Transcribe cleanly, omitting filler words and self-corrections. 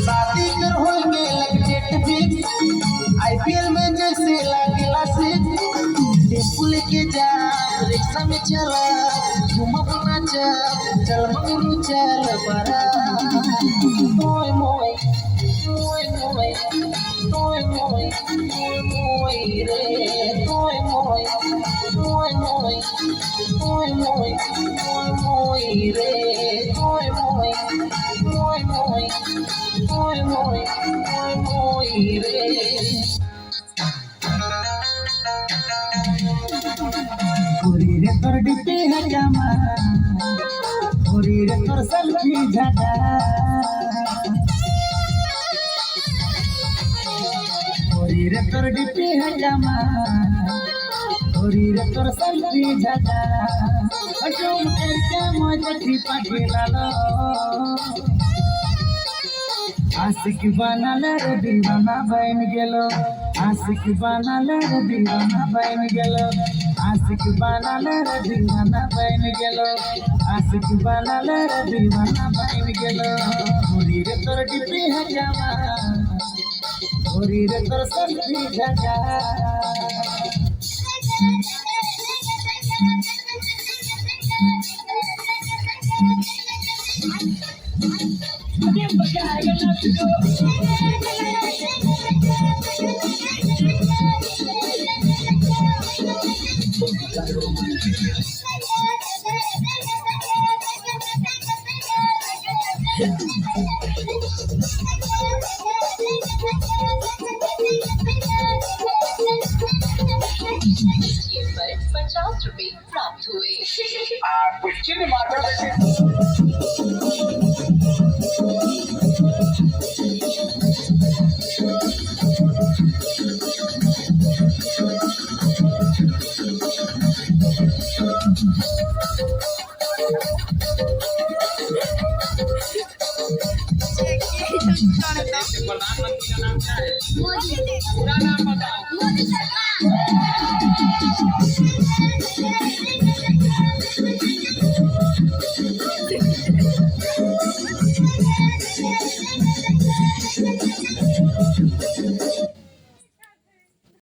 शादी कर होंगे लग डेट फिक्स आईपीएल में जैसे लगेला सिक्स टेम्पू लेके जा रिक्शा में चला घूम अपना चल मंगरू चल बरा मोय मोय मोय मोय मोय मोय मोय मोय रे मोय मोय मोय मोय मोय मोय मोय मोय रे मोय मोय मोय मोय मोय मोय मोय मोय रे गोरी रे तोर डिपी है जमा गोरी रे तोर सेल्फी झटा गोरी रे तोर डिपी है जमा गोरी रे तोर सेल्फी झटा अजून करके मजठी पाठीला आशिक बनाले रे दीवाना बन गेलो आशिक बनाले रे दीवाना बन गेलो आशिक बनाले रे दीवाना बन गेलो आशिक बनाले रे दीवाना बन गेलो गोरी रे तोर डिपी है जमा गोरी रे तोर सेल्फी झटा ₹50 प्राप्त हुए। कुछ नहीं माता